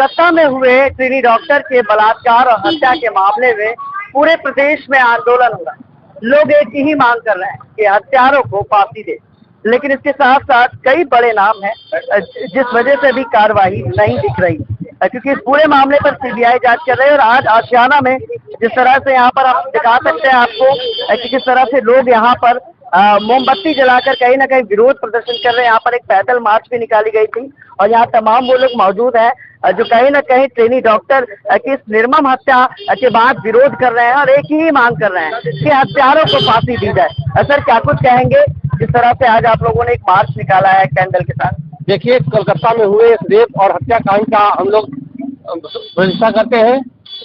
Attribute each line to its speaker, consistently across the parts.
Speaker 1: कोलकाता में हुए trainee doctor के बलात्कार और हत्या के मामले में पूरे प्रदेश में आंदोलन हो रहा है। लोग एक ही मांग कर रहे हैं कि हत्यारों को फांसी दे, लेकिन इसके साथ साथ कई बड़े नाम हैं जिस वजह से अभी कार्रवाई नहीं दिख रही, क्योंकि इस पूरे मामले पर सीबीआई जांच कर रही है। और आज आशियाना में जिस तरह से यहाँ पर हम दिखा सकते हैं आपको कि किस तरह से लोग यहाँ पर मोमबत्ती जलाकर कहीं ना कहीं विरोध प्रदर्शन कर रहे हैं। यहाँ पर एक पैदल मार्च भी निकाली गई थी और यहाँ तमाम वो लोग मौजूद हैं जो कहीं ना कहीं ट्रेनी डॉक्टर की इस निर्मम हत्या के बाद विरोध कर रहे हैं और एक ही मांग कर रहे हैं कि हत्यारों को फांसी दी जाए। सर, क्या कुछ कहेंगे जिस तरह से आज आप लोगों ने एक मार्च निकाला है कैंडल के साथ?
Speaker 2: देखिए, कोलकाता में हुए इस रेप और हत्याकांड का हम लोग प्रशंसा करते हैं।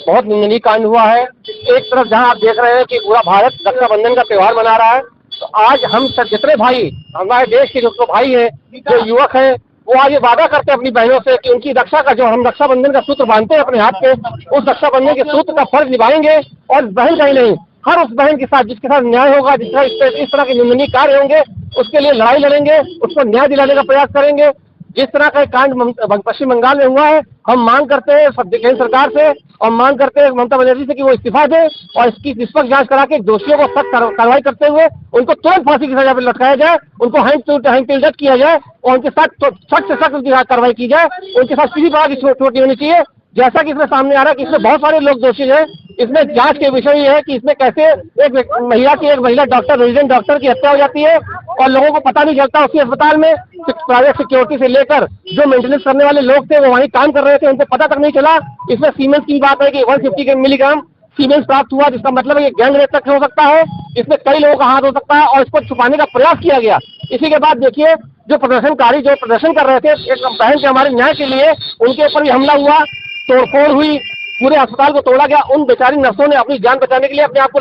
Speaker 2: बहुत निंदनीय कांड हुआ है। एक तरफ जहां आप देख रहे हैं कि पूरा भारत रक्षाबंधन का त्योहार मना रहा है, तो आज हम सब जितने भाई हमारे देश के जो भाई हैं, जो युवक हैं, वो आज ये वादा करते हैं अपनी बहनों से कि उनकी रक्षा का जो हम रक्षाबंधन का सूत्र बांधते हैं अपने हाथ पे, उस रक्षाबंधन के सूत्र का फर्ज निभाएंगे और बहन का ही नहीं, हर उस बहन के साथ जिसके साथ न्याय होगा, जिसका इस तरह के निंदनीय कार्य होंगे, उसके लिए लड़ाई लड़ेंगे, उसको न्याय दिलाने का प्रयास करेंगे। जिस तरह का कांड पश्चिम बंगाल में हुआ है, हम मांग करते हैं केंद्र सरकार से और मांग करते हैं ममता बनर्जी से कि वो इस्तीफा दे और इसकी निष्पक्ष जांच करा के दोषियों को सख्त कार्रवाई करते हुए उनको तुरंत फांसी की सजा पर लटकाया जाए, उनको हैंग टिल डेथ किया जाए और उनके साथ सख्त से सख्त कार्रवाई की जाए। उनके साथ किसी प्रकार की छोटी होनी चाहिए। जैसा कि इसमें सामने आ रहा है कि इसमें बहुत सारे लोग दोषी हैं। इसमें जांच के विषय ये है कि इसमें कैसे एक महिला डॉक्टर, रेजिडेंट डॉक्टर की हत्या हो जाती है और लोगों को पता नहीं चलता। उसी अस्पताल में प्राइवेट सिक्योरिटी से लेकर जो मेंटेनेंस करने वाले लोग थे वो वहीं काम कर रहे थे, उनको पता तक नहीं चला। इसमें सीमेंस की बात है कि 150 मिलीग्राम सीमेंस प्राप्त हुआ, जिसका मतलब है कि गैंग रेप तक हो सकता है। इसमें कई लोगों का हाथ हो सकता है और इसको छुपाने का प्रयास किया गया। इसी के बाद देखिए, जो प्रदर्शनकारी जो प्रदर्शन कर रहे थे एक बहन के हमारे न्याय के लिए, उनके ऊपर भी हमला हुआ, तोड़फोड़ हुई, पूरे अस्पताल को तोड़ा गया। उन बेचारी नर्सों ने अपनी जान बचाने के लिए अपने आप को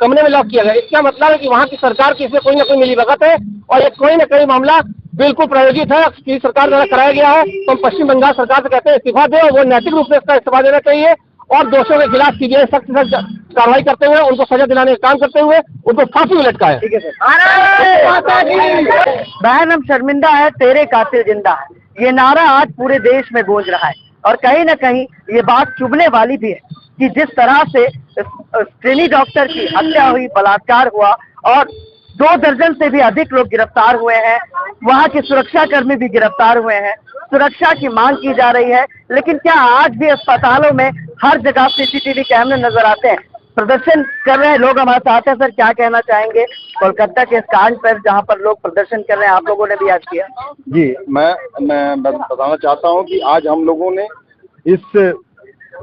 Speaker 2: कमरे में लॉक किया गया। इसका मतलब है कि वहाँ की सरकार की इसमें कोई ना कोई मिलीभगत है और ये कोई ना कोई मामला बिल्कुल प्रायोजित है कि सरकार द्वारा कराया गया है। तो हम पश्चिम बंगाल सरकार से कहते हैं इस्तीफा दे और वो नैतिक रूप से इसका इस्तीफा देना चाहिए और दोषियों के खिलाफ सीबीआई सख्त से सख्त कार्रवाई करते हुए उनको सजा दिलाने का काम करते हुए उनको फांसी में लटकाए।
Speaker 1: ठीक है सर। बहन, हम शर्मिंदा है, तेरे कातिल जिंदा है, ये नारा आज पूरे देश में गूंज रहा है और कहीं ना कहीं ये बात चुभने वाली भी है कि जिस तरह से ट्रेनी डॉक्टर की हत्या हुई, बलात्कार हुआ और 2 दर्जन से भी अधिक लोग गिरफ्तार हुए हैं, वहां के सुरक्षा कर्मी भी गिरफ्तार हुए हैं, सुरक्षा की मांग की जा रही है। लेकिन क्या आज भी अस्पतालों में हर जगह सीसीटीवी कैमरे नजर आते हैं? प्रदर्शन कर रहे हैं लोग हमारे साथ हैं। सर, क्या कहना चाहेंगे कोलकाता के इस कांड पर जहां पर लोग प्रदर्शन कर रहे हैं, आप लोगों ने भी आज किया?
Speaker 2: जी, मैं बताना चाहता हूं कि आज हम लोगों ने इस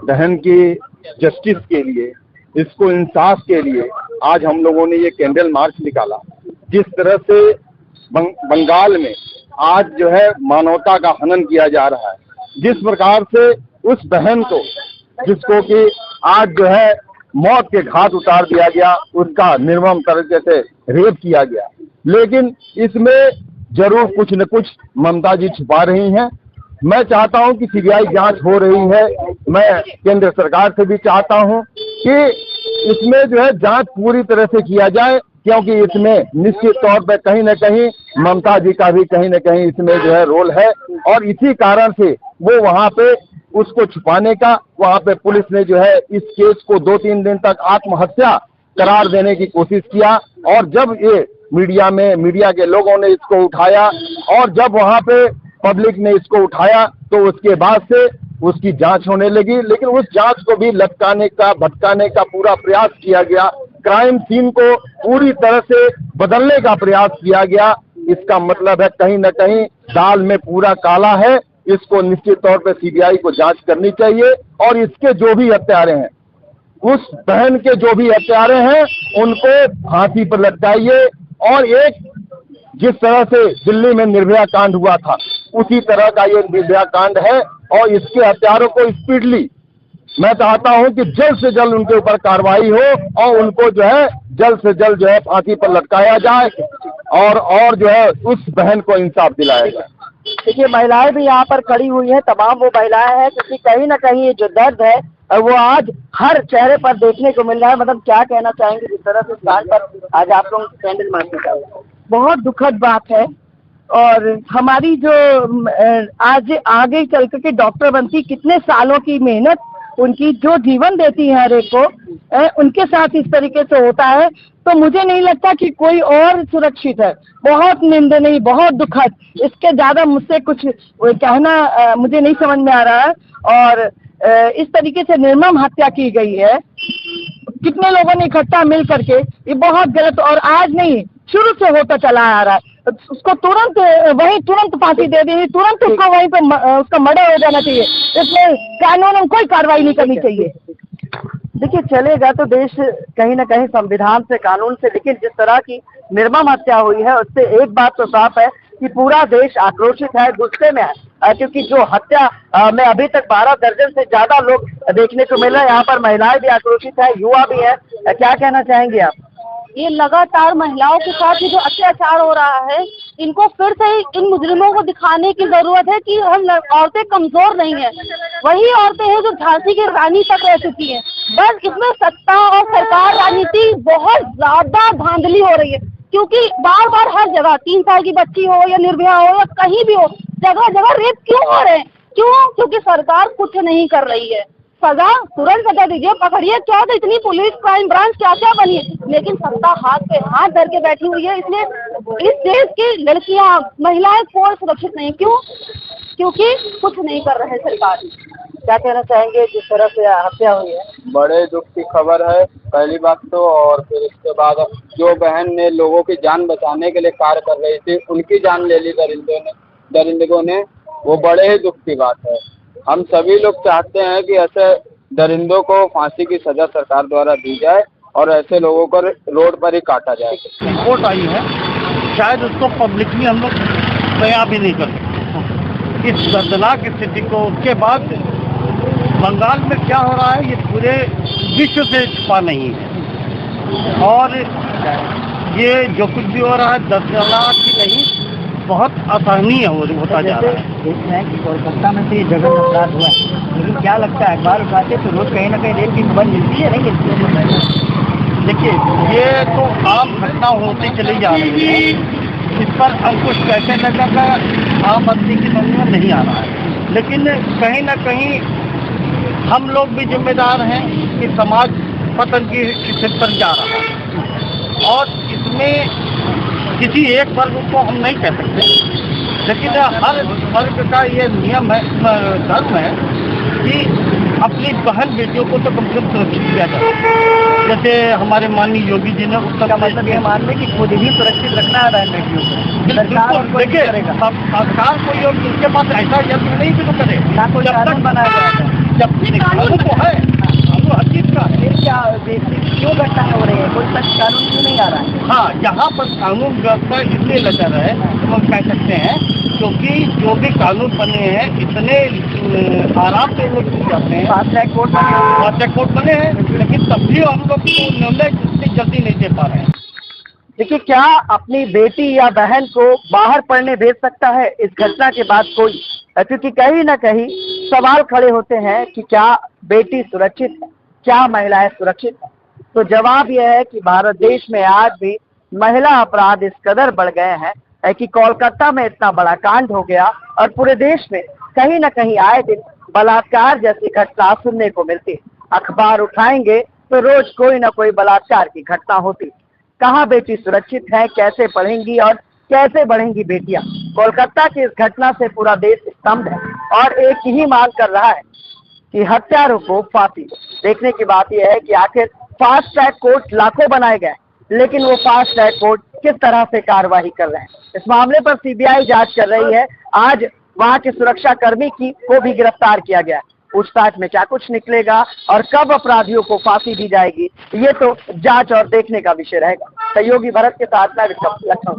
Speaker 2: बहन की जस्टिस के लिए, इसको इंसाफ के लिए आज हम लोगों ने ये कैंडल मार्च निकाला। जिस तरह से बंगाल में आज जो है मानवता का हनन किया जा रहा है, जिस प्रकार से उस बहन को, जिसको कि आज जो है मौत के घाट उतार दिया गया, उसका निर्मम तरीके से रेप किया गया, लेकिन इसमें जरूर कुछ न कुछ ममता जी छुपा रही हैं। मैं चाहता हूं कि सीबीआई जांच हो रही है। मैं केंद्र सरकार से भी चाहता हूं कि इसमें जो है जांच पूरी तरह से किया जाए, क्योंकि इसमें निश्चित तौर पे कहीं न कहीं ममता जी का भी कहीं न कहीं इसमें जो है रोल है और इसी कारण से वो वहां पे उसको छुपाने का, वहां पे पुलिस ने जो है इस केस को 2-3 दिन तक आत्महत्या करार देने की कोशिश किया और जब ये मीडिया के लोगों ने इसको उठाया और जब वहां पे पब्लिक ने इसको उठाया तो उसके बाद से उसकी जांच होने लगी, लेकिन उस जांच को भी लटकाने का, भटकाने का पूरा प्रयास किया गया। क्राइम सीन को पूरी तरह से बदलने का प्रयास किया गया। इसका मतलब है कहीं न कहीं दाल में पूरा काला है। इसको निश्चित तौर पे सीबीआई को जांच करनी चाहिए और इसके जो भी हत्यारे हैं, उस बहन के जो भी हत्यारे हैं, उनको फांसी पर लटकाइए और एक जिस तरह से दिल्ली में निर्भया कांड हुआ था, उसी तरह का ये निर्भया कांड है और इसके हत्यारों को स्पीडली, मैं चाहता हूं कि जल्द से जल्द उनके ऊपर कार्रवाई हो और उनको जो है जल्द से जल्द जो है फांसी पर लटकाया जाए और जो है उस बहन को इंसाफ दिलाया जाए।
Speaker 1: देखिए, महिलाएं भी यहाँ पर खड़ी हुई हैं, तमाम वो महिलाएं हैं क्योंकि कहीं ना कहीं ये जो दर्द है वो आज हर चेहरे पर देखने को मिल रहा है। मतलब क्या कहना चाहेंगे जिस तरह से इस कांड पर आज आप लोग कैंडल मार्च निकाले? बहुत दुखद बात है और हमारी जो आज आगे चल करके डॉक्टर बनती, कितने सालों की मेहनत, उनकी जो जीवन देती है हर एक को, उनके साथ इस तरीके से होता है, तो मुझे नहीं लगता कि कोई और सुरक्षित है। बहुत निंदनीय, बहुत दुखद, इसके ज्यादा मुझसे कुछ कहना मुझे नहीं समझ में आ रहा है। और इस तरीके से निर्मम हत्या की गई है, कितने लोगों ने इकट्ठा मिल करके, ये बहुत गलत, और आज नहीं शुरू से होता चला आ रहा है। उसको तुरंत फांसी दे देनी, तुरंत उसको वहीं पे उसका मर्डर हो जाना चाहिए। इसमें कानून में कोई कार्रवाई नहीं करनी चाहिए। देखिए, चलेगा तो देश कहीं ना कहीं संविधान से, कानून से, लेकिन जिस तरह की निर्मम हत्या हुई है उससे एक बात तो साफ है कि पूरा देश आक्रोशित है, गुस्से में है, क्योंकि जो हत्या में अभी तक 12 दर्जन से ज्यादा लोग देखने को मिल रहे हैं। यहाँ पर महिलाएं भी आक्रोशित है, युवा भी है। क्या कहना चाहेंगे आप?
Speaker 3: ये लगातार महिलाओं के साथ ये जो अत्याचार हो रहा है, इनको फिर से इन मुजरिमों को दिखाने की जरूरत है कि हम औरतें कमजोर नहीं है। वही औरतें हैं जो झांसी की रानी तक रह चुकी हैं। बस इसमें सत्ता और सरकार राजनीति बहुत ज्यादा धांधली हो रही है, क्योंकि बार बार हर जगह 3 साल की बच्ची हो या निर्भया हो या कहीं भी हो, जगह जगह रेप क्यों हो रहे हैं? क्यों? क्योंकि सरकार कुछ नहीं कर रही है। सजा तुरंत सजा दीजिए, पकड़िए, क्या तो इतनी पुलिस क्राइम ब्रांच क्या क्या बनी है, लेकिन सत्ता हाथ पे हाथ धर के बैठी हुई है। इसलिए इस देश की लड़कियां, महिलाएं कोई सुरक्षित नहीं। क्यों? क्योंकि कुछ नहीं कर रहे सरकार।
Speaker 1: क्या कहना चाहेंगे जिस तरह से हत्या हुई है?
Speaker 4: बड़े दुख की खबर है पहली बात तो, और फिर इसके बाद जो बहन ने लोगों की जान बचाने के लिए कार्य कर रही थी, उनकी जान ले ली दरिंदों ने, वो बड़े ही दुख की बात है। हम सभी लोग चाहते हैं कि ऐसे दरिंदों को फांसी की सजा सरकार द्वारा दी जाए और ऐसे लोगों को रोड पर ही काटा जाए।
Speaker 5: रिपोर्ट आई है, शायद उसको पब्लिकली हम लोग बयां भी नहीं कर सकते इस दर्दनाक स्थिति को। उसके बाद बंगाल में क्या हो रहा है ये पूरे विश्व से छुपा नहीं है, और ये जो कुछ भी हो रहा है दर्दनाक ही नहीं, बहुत असहनीय होता जा रहा है।
Speaker 1: देखना है कि कोलकाता में से जगह अपराध हुआ है, लेकिन क्या लगता है अखबार उठाते तो रोज कहीं ना कहीं रेल की खबर मिलती है, नहीं मिलती है?
Speaker 5: देखिए, ये तो आम घटना होती चली जा रही है, इस पर अंकुश कैसे लगेगा आम आदमी की समझ में नहीं आ रहा है। लेकिन कहीं ना कहीं हम लोग भी जिम्मेदार हैं कि समाज पतन की स्थिति पर जा रहा है, और इसमें किसी एक वर्ग को हम नहीं कह सकते, लेकिन हर वर्ग का ये नियम है, धर्म है कि अपनी बहन बेटियों को तो कम से कम सुरक्षित किया जाए। जैसे हमारे माननीय योगी जी ने उत्तर
Speaker 1: का मतलब ये मान लें कि खुद ही सुरक्षित रखना है बहन बेटियों को।
Speaker 5: देखिए, सरकार को ये उनके पास ऐसा यंत्र नहीं कि तो करे,
Speaker 1: ना कोई कानून बनाया जाएगा,
Speaker 5: जब कानून तो है, कानून हर चीज का है।
Speaker 1: क्या क्यों घटना हो रही है? कोई सख्त कानून क्यों नहीं आ रहा है?
Speaker 5: हाँ, यहाँ पर कानून व्यवस्था इसलिए लगा रहे तो हम कह सकते हैं, क्योंकि जो भी कानून बने हैं इतने आराम से लोग जाते हैं।
Speaker 1: फास्ट ट्रैक कोर्ट
Speaker 5: बने हैं, लेकिन तब भी हम लोग को निर्णय इतनी जल्दी नहीं दे पा रहे हैं।
Speaker 1: देखिए, क्या अपनी बेटी या बहन को बाहर पढ़ने भेज सकता है इस घटना के बाद कोई? क्योंकि कहीं ना कहीं सवाल खड़े होते हैं कि क्या बेटी सुरक्षित है, क्या महिलाएं सुरक्षित है? तो जवाब यह है कि भारत देश में आज भी महिला अपराध इस कदर बढ़ गए हैं कि कोलकाता में इतना बड़ा कांड हो गया, और पूरे देश में कहीं ना कहीं आए दिन बलात्कार जैसी घटना सुनने को मिलती। अखबार उठाएंगे तो रोज कोई ना कोई बलात्कार की घटना होती। कहाँ बेटी सुरक्षित है, कैसे पढ़ेंगी और कैसे बढ़ेंगी बेटियां? कोलकाता की इस घटना से पूरा देश स्तंभ है, और एक ही मांग कर रहा है कि हत्यारों को फांसी। देखने की बात यह है कि आखिर फास्ट ट्रैक कोर्ट लाखों बनाए गए, लेकिन वो फास्ट ट्रैक कोर्ट किस तरह से कार्रवाई कर रहे हैं? इस मामले पर सीबीआई जांच कर रही है। आज वहां के सुरक्षा कर्मी को भी गिरफ्तार किया गया। पूछताछ में क्या कुछ निकलेगा और कब अपराधियों को फांसी दी जाएगी, ये तो जांच और देखने का विषय रहेगा। सहयोगी भरत के साथ मैं लखनऊ।